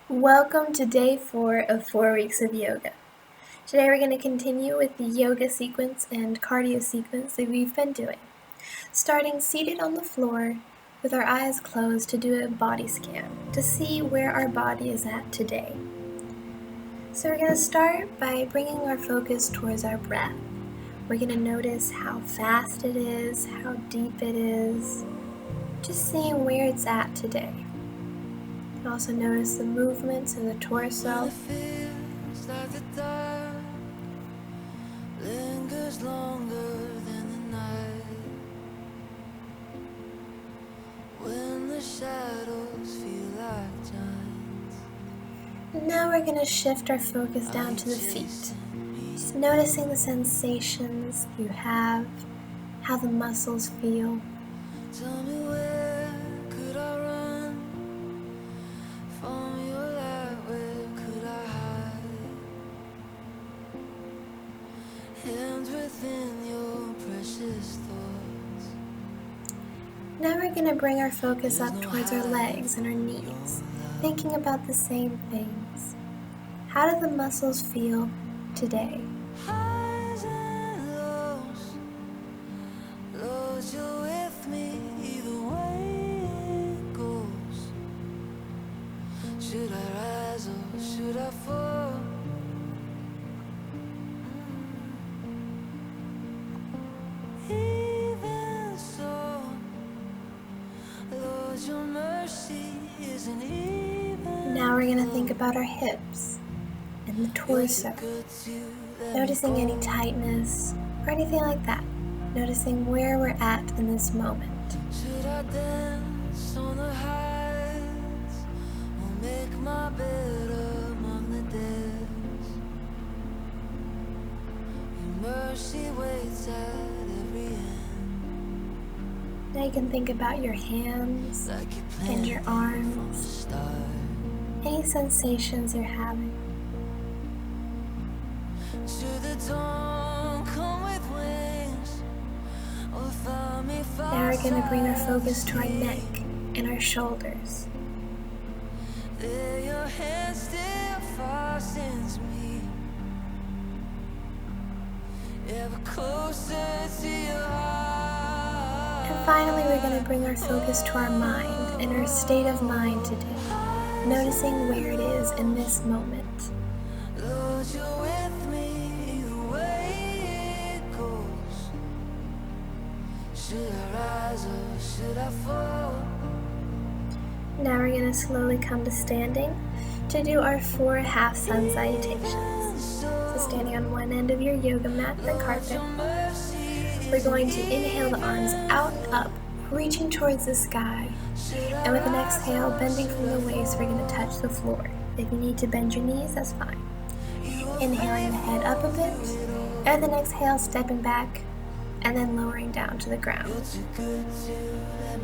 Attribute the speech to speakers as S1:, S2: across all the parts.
S1: Welcome to day 4 of 4 weeks of yoga. Today we're going to continue with the yoga sequence and cardio sequence that we've been doing, starting seated on the floor with our eyes closed to do a body scan to see where our body is at today. So we're going to start by bringing our focus towards our breath. We're going to notice how fast it is, how deep it is, just seeing where it's at today. Also notice the movements in the torso.
S2: Like the dark lingers longer than the night, when the shadows feel like giants.
S1: Now we're going to shift our focus down to the feet. Just noticing the sensations you have, how the muscles feel.
S2: Tell me, where could I run from your light? Where could I hide? Hands within your precious thoughts.
S1: Now we're going to bring our focus up towards our legs and our knees, thinking about the same things. How do the muscles feel today?
S2: Highs and lows, Lord, you're with me either way it goes. Should I rise or should I fall? Even so, Lord, your mercy isn't even.
S1: Now we're going to think about our hips and the torso, noticing any tightness or anything like that, noticing where we're at in this moment.
S2: Should I dance on the heights or make my bed among the dead? Your mercy waits at every end.
S1: Now you can think about your hands
S2: Like you
S1: and your
S2: planned from the
S1: arms,
S2: start.
S1: any sensations you're having.
S2: Should the dawn come with wings or find me far?
S1: Now we're going to bring our focus to our neck and our shoulders.
S2: There your hand still fastens me, ever closer to your heart.
S1: And finally, we're going to bring our focus to our mind and our state of mind today, noticing where it is in this moment.
S2: Lord, you're with me either way it goes. Should I rise or should I fall?
S1: Now we're going to slowly come to standing to do our 4 half sun salutations. So standing on one end of your yoga mat, the carpet, we're going to inhale the arms out and up, reaching towards the sky. And with an exhale, bending from the waist, we're going to touch the floor. If you need to bend your knees, that's fine. Inhaling the head up a bit, and then exhale, stepping back, and then lowering down to the ground.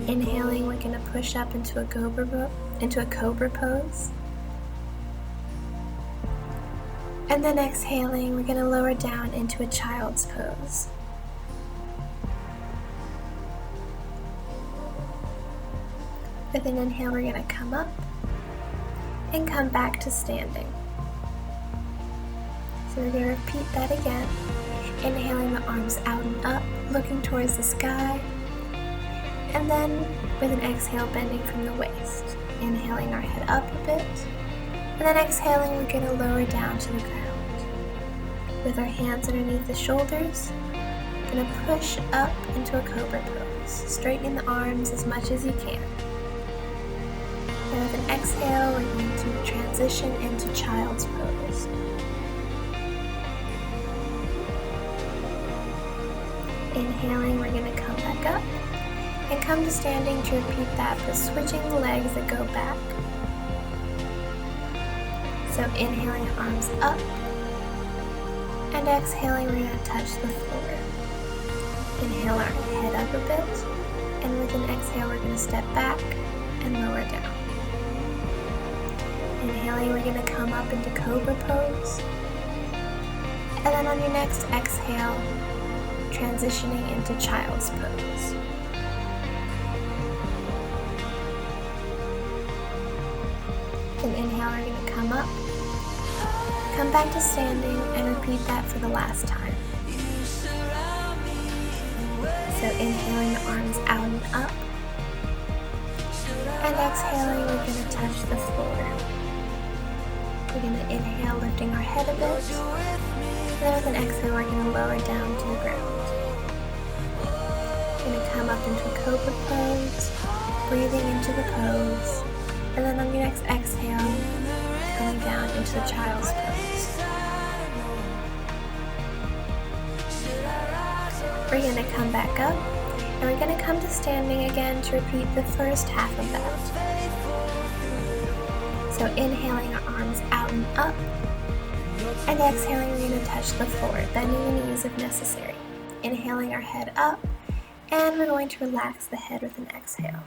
S1: Inhaling, we're going to push up into a Cobra Pose. And then exhaling, we're going to lower down into a Child's Pose. With an inhale, we're going to come up and come back to standing. So we're going to repeat that again. Inhaling the arms out and up, looking towards the sky. And then with an exhale, bending from the waist. Inhaling our head up a bit. And then exhaling, we're going to lower down to the ground. With our hands underneath the shoulders, we're going to push up into a Cobra Pose, straightening the arms as much as you can. And with an exhale, we're going to transition into Child's Pose. Inhaling, we're going to come back up and come to standing to repeat that, but switching the legs that go back. So inhaling, arms up, and exhaling, we're going to touch the floor. Inhale our head up a bit, and with an exhale, we're going to step back and lower down. Inhaling, we're going to come up into Cobra Pose, and then on your next exhale, transitioning into Child's Pose. Then inhale, we're going to come up, come back to standing, and repeat that for the last time. So inhaling, the arms out and up, and exhaling, we're going to touch the floor. We're going to inhale, lifting our head a bit, and then with an exhale, we're going to lower down to the ground. We're going to come up into a Cobra Pose, breathing into the pose, and then on your next exhale, coming down into the Child's Pose. We're going to come back up, and we're going to come to standing again to repeat the first half of that. So inhaling, our arms out and up, and exhaling, we're going to touch the floor, bending the knees if necessary. Inhaling, our head up, and we're going to relax the head with an exhale.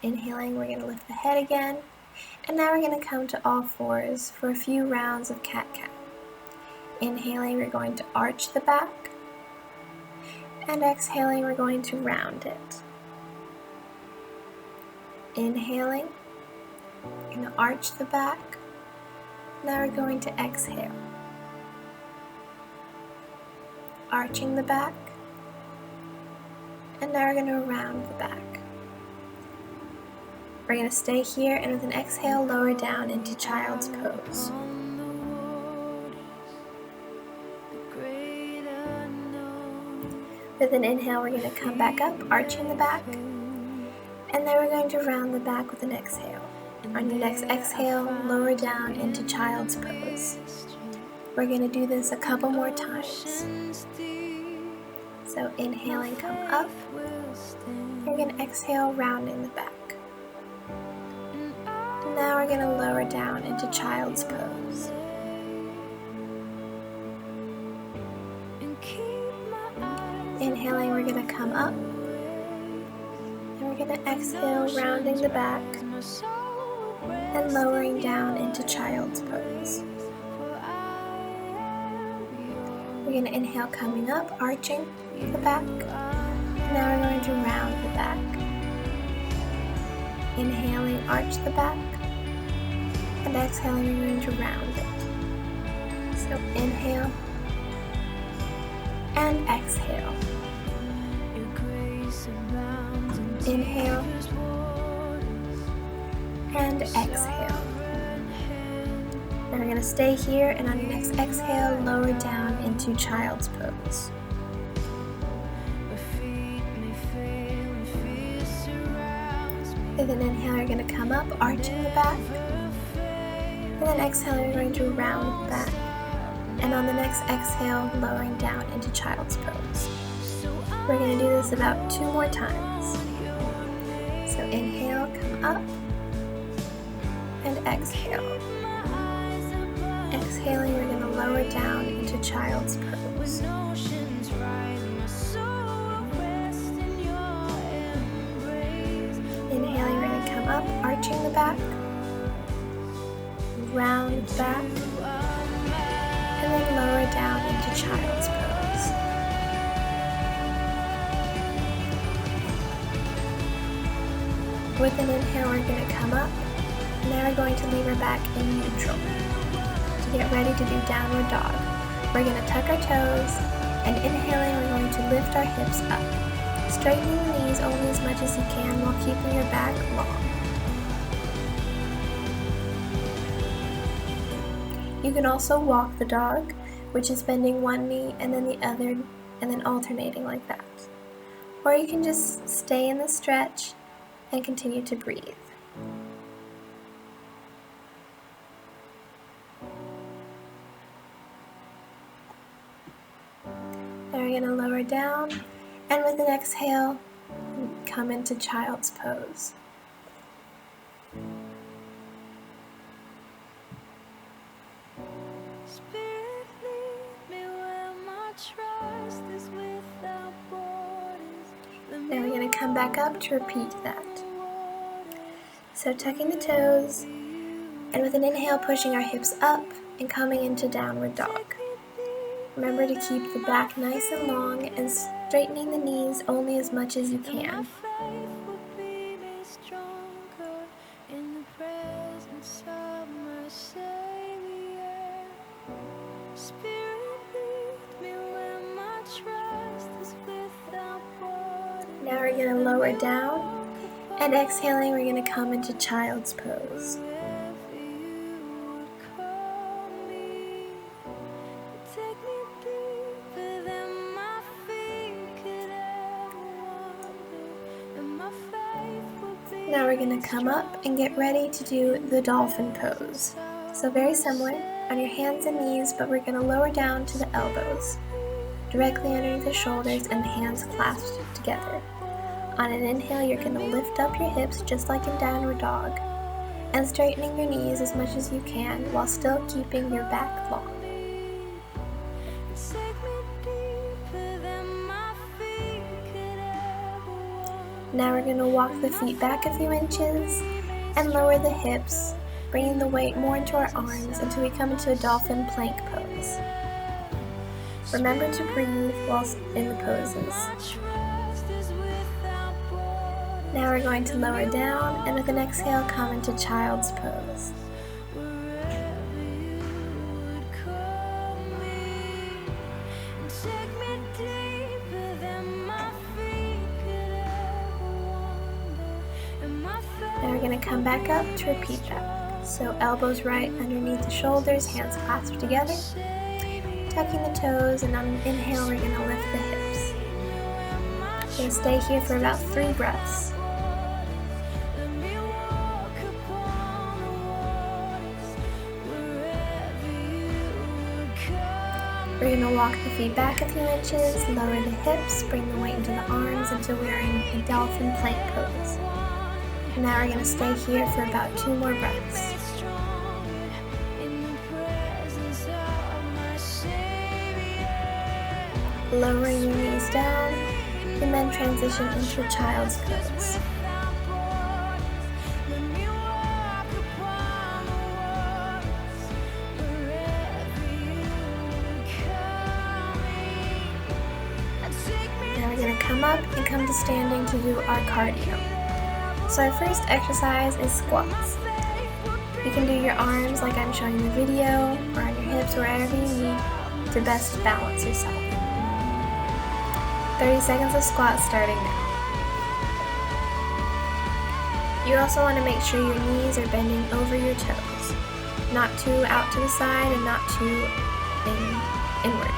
S1: Inhaling, we're going to lift the head again, and now we're going to come to all fours for a few rounds of cat-cow. Inhaling, we're going to arch the back, and exhaling, we're going to round it. Inhaling, we're going to arch the back, now we're going to exhale. Arching the back, and now we're going to round the back. We're going to stay here, and with an exhale, lower down into Child's Pose. With an inhale, we're going to come back up, arching the back, and then we're going to round the back with an exhale. On your next exhale, lower down into Child's Pose. We're going to do this a couple more times. So inhaling, come up. We're going to exhale, rounding the back. Now we're going to lower down into Child's Pose. Inhaling, we're going to come up. And we're going to exhale, rounding the back and lowering down into Child's Pose. We're going to inhale, coming up, arching the back. Now we're going to round the back. Inhaling, arch the back. And exhaling, we're going to round it. So inhale and exhale. Inhale and exhale. Then we're going to stay here, and on your next exhale, lower down into Child's Pose. With an inhale, you're going to come up, arching the back. And then exhaling, you're going to round the back. And on the next exhale, lowering down into Child's Pose. We're going to do this about 2 more times. So inhale, come up, and exhale. Exhaling, we're going to lower down into Child's Pose. Inhaling, we're going to come up, arching the back, round back, and then lower down into Child's Pose. With an inhale, we're going to come up. Now we're going to leave our back in neutral. To get ready to do downward dog, we're going to tuck our toes, and inhaling, we're going to lift our hips up, straightening the knees only as much as you can while keeping your back long. You can also walk the dog, which is bending one knee and then the other, and then alternating like that. Or you can just stay in the stretch and continue to breathe. Now we're going to lower down, and with an exhale, come into Child's Pose.
S2: Spirit, lead me where my trust is without borders.
S1: Now we're going to come back up to repeat that. So tucking the toes, and with an inhale, pushing our hips up and coming into downward dog. Remember to keep the back nice and long and straightening the knees only as much as you can.
S2: Faith will be made stronger in the presence of
S1: Now we're going to lower down, and exhaling, we're going to come into child's pose. Now we're going to come up and get ready to do the dolphin pose. So very similar, on your hands and knees, but we're going to lower down to the elbows, directly underneath the shoulders and the hands clasped together. On an inhale, you're going to lift up your hips just like in downward dog, and straightening your knees as much as you can while still keeping your back long. Now we're going to walk the feet back a few inches and lower the hips, bringing the weight more into our arms until we come into a dolphin plank pose. Remember to breathe whilst in the poses. Now we're going to lower down and with an exhale come into child's pose. Now we're going to come back up to repeat that. So elbows right underneath the shoulders, hands clasped together, tucking the toes, and on an inhale we're going to lift the hips. We're going to stay here for about 3 breaths. We're going to walk the feet back a few inches, lower the hips, bring the weight into the arms until we are in a dolphin plank pose. And now we're going to stay here for about 2 more breaths. Lowering your knees down, and then transition into a child's pose. Now we're going to come up and come to standing to do our cardio. So our first exercise is squats. You can do your arms like I'm showing in the video, or on your hips, wherever you need to best balance yourself. 30 seconds of squats starting now. You also want to make sure your knees are bending over your toes, not too out to the side and not too inward.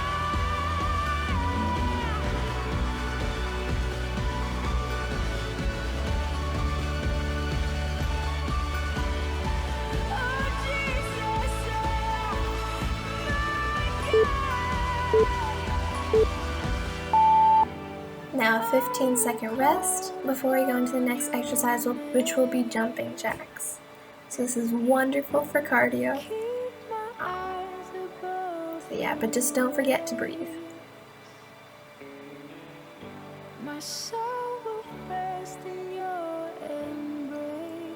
S1: Now a 15-second rest before we go into the next exercise, which will be jumping jacks. So this is wonderful for cardio. But just don't forget to breathe.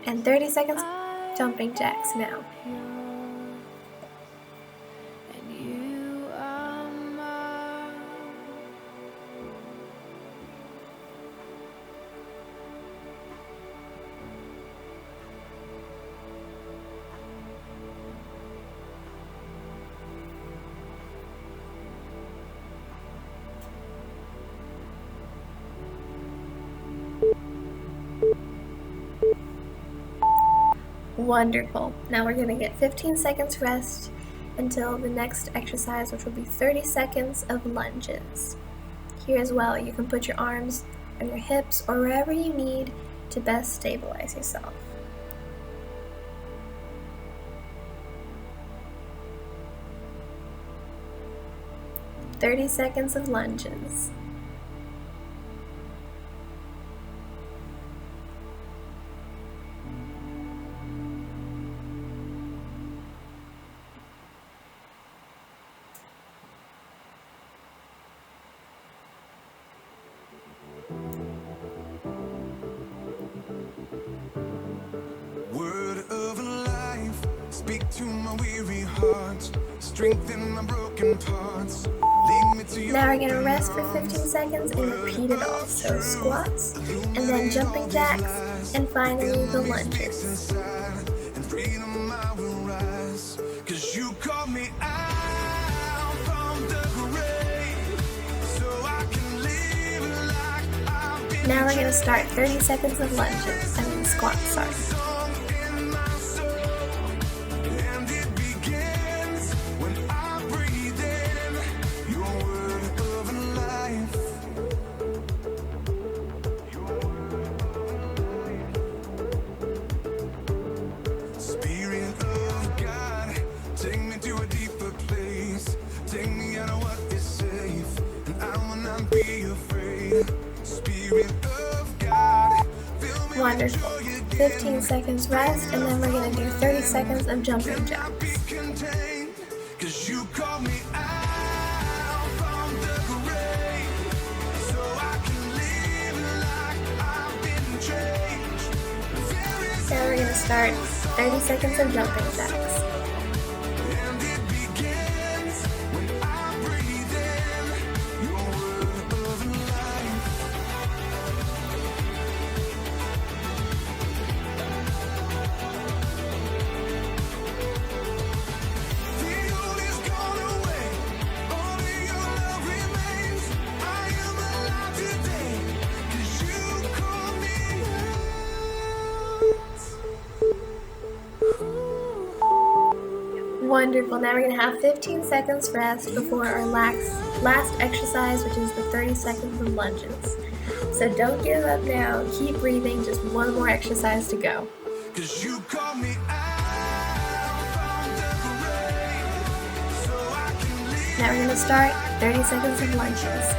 S1: And 30 seconds jumping jacks now. Wonderful. Now we're going to get 15 seconds rest until the next exercise, which will be 30 seconds of lunges. Here as well, you can put your arms on your hips or wherever you need to best stabilize yourself. "30 seconds of lunges.
S2: Speak to my weary heart, strengthen my broken parts. Lead me to your
S1: Now we're going to rest for 15 seconds and repeat it all. So squats, and then jumping jacks, and finally the lunges.
S2: And freedom I will rise, 'cause you called me out from the grave, so I can live like I've been.
S1: Now we're going to start 30 seconds of lunges. Squats, sorry. Wonderful. 15 seconds rest, and then we're going to do 30 seconds of jumping jacks. Now we're going to start 30 seconds of jumping jacks. Wonderful. Now we're going to have 15 seconds rest before our last exercise, which is the 30 seconds of lunges. So don't give up now. Keep breathing. Just one more exercise to go. Now we're going to start 30 seconds of lunges.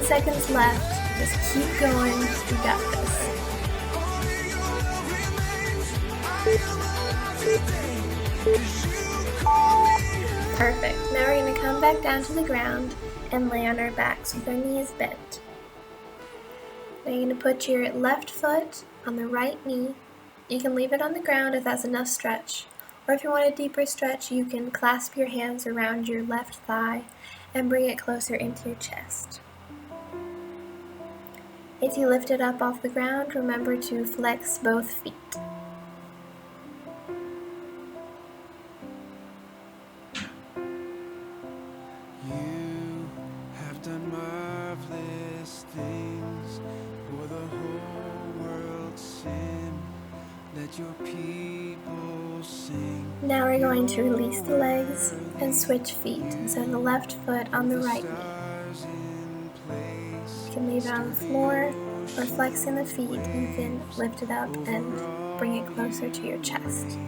S1: Seconds left. Just keep going. You got this. Perfect. Now we're going to come back down to the ground and lay on our backs with our knees bent. Now you're going to put your left foot on the right knee. You can leave it on the ground if that's enough stretch. Or if you want a deeper stretch, you can clasp your hands around your left thigh and bring it closer into your chest. If you lift it up off the ground, remember to flex both feet.
S2: You have done marvelous things for the whole world. Sing, let your people sing.
S1: Now we're going to release the legs and switch feet. So the left foot on the right knee. You can leave it on the floor, or flexing the feet, you can lift it up and bring it closer to your chest.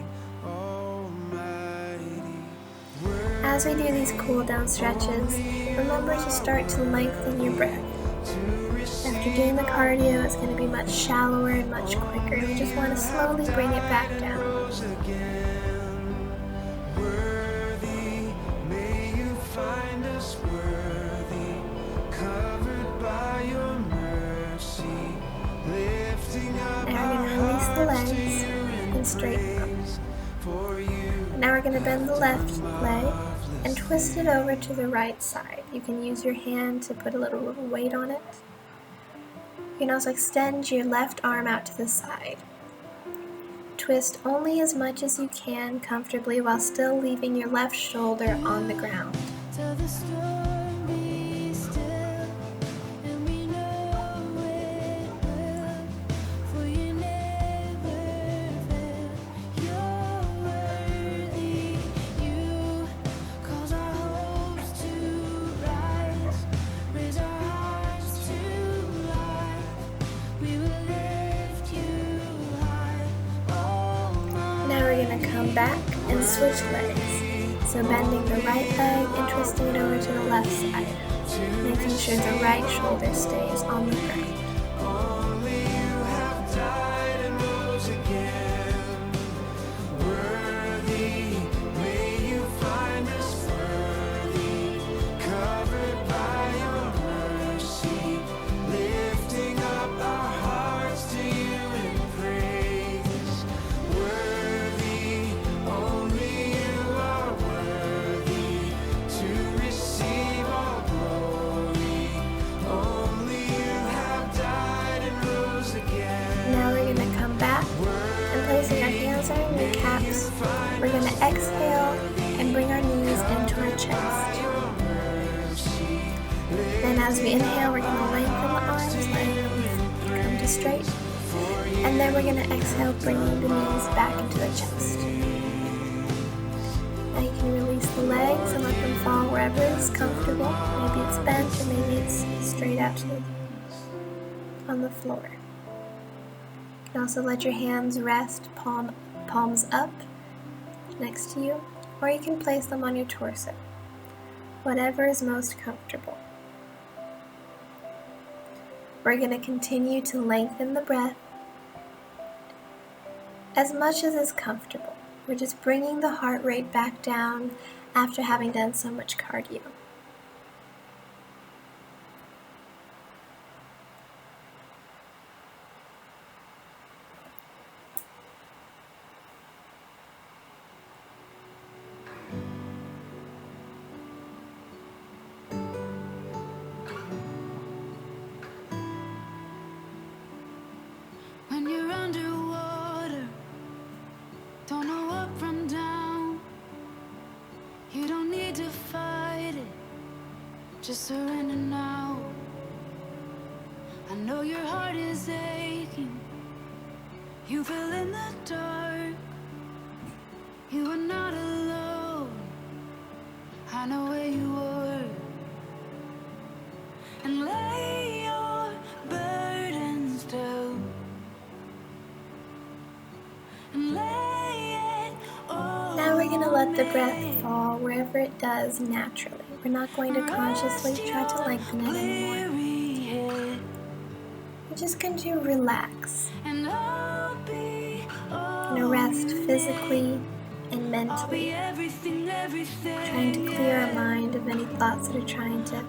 S1: As we do these cool down stretches, remember to start to lengthen your breath. After doing the cardio, it's going to be much shallower and much quicker. You just want to slowly bring it back down. Legs and straighten them. Now we're going to bend the left leg and twist it over to the right side. You can use your hand to put a little weight on it. You can also extend your left arm out to the side. Twist only as much as you can comfortably while still leaving your left shoulder on the ground. Back and switch legs. So bending the right leg and twisting it over to the left side, making sure the right shoulder stays on the ground.
S2: Receive all glory.
S1: As we inhale, we're going to lengthen the arms, letting them come to straight. And then we're going to exhale, bringing the knees back into the chest. Now you can release the legs and let them fall wherever is comfortable. Maybe it's bent or maybe it's straight out on the floor. You can also let your hands rest palms up next to you, or you can place them on your torso. Whatever is most comfortable. We're going to continue to lengthen the breath as much as is comfortable. We're just bringing the heart rate back down after having done so much cardio.
S2: When you're underwater, don't know up from down. You don't need to fight it, just surrender now. I know your heart is aching, you feel in the dark. You are not alone, I know where you are. And lay your burdens down.
S1: Now we're going to let the breath fall wherever it does naturally. We're not going to consciously try to lengthen it anymore. We're just going to relax. We're going to rest physically and mentally, trying to clear our mind of any thoughts that are trying to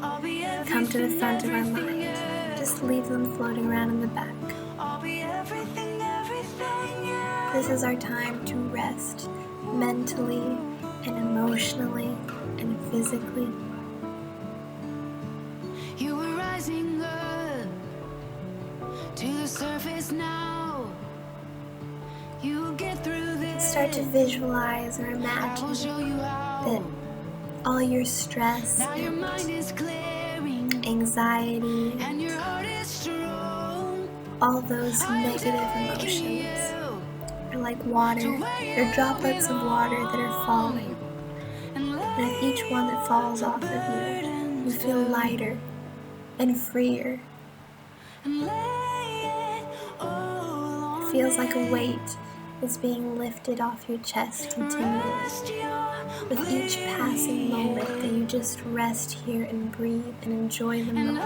S1: come to the front of our mind. Just leave them floating around in the back. This is our time to rest mentally and emotionally and physically.
S2: You were rising up to the surface now. You'll get through this.
S1: Start to visualize or imagine that all your stress and anxiety and
S2: your heart is strong.
S1: All those negative emotions are like water. They're droplets of water that are falling. And with each one that falls off of you, you feel lighter and freer. It feels like a weight is being lifted off your chest continually. With each passing moment that you just rest here and breathe and enjoy the moment.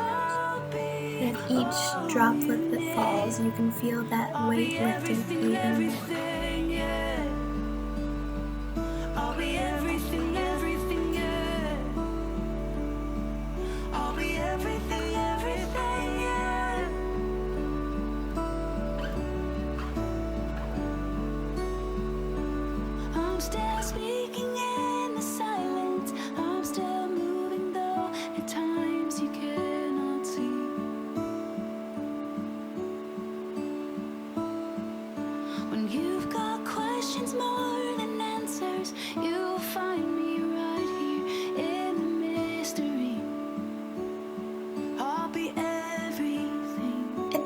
S1: And with each droplet that falls, you can feel that weight lifted even more.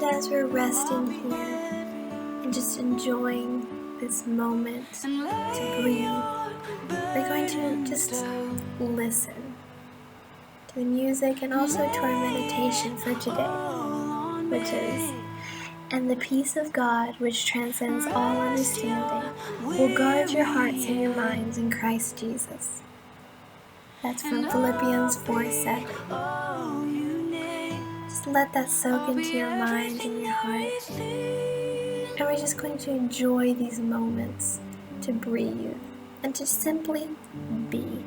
S1: As we're resting here and just enjoying this moment to breathe, we're going to just listen to the music and also to our meditation for today, which is, "And the peace of God, which transcends all understanding, will guard your hearts and your minds in Christ Jesus." That's from Philippians 4:7. Just let that soak into your mind and your heart. And we're just going to enjoy these moments to breathe and to simply be.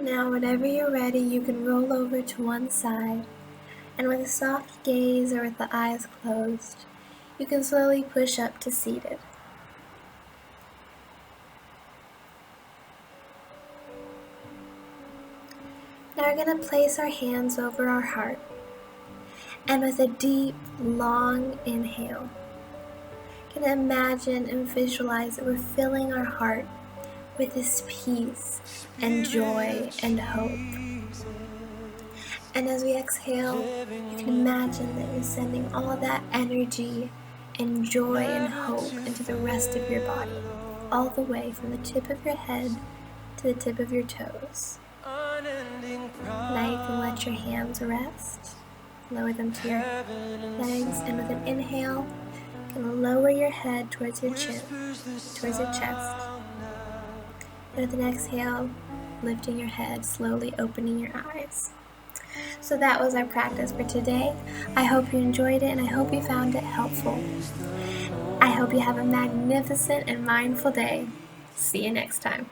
S1: Now, whenever you're ready, you can roll over to one side, and with a soft gaze or with the eyes closed, you can slowly push up to seated. Now we're going to place our hands over our heart, and with a deep, long inhale, we're going to imagine and visualize that we're filling our heart with this peace and joy and hope. And as we exhale, you can imagine that you're sending all that energy and joy and hope into the rest of your body, all the way from the tip of your head to the tip of your toes. Now you can let your hands rest, lower them to your legs, and with an inhale, you can lower your head towards your chin, towards your chest. And with an exhale, lifting your head, slowly opening your eyes. So that was our practice for today. I hope you enjoyed it, and I hope you found it helpful. I hope you have a magnificent and mindful day. See you next time.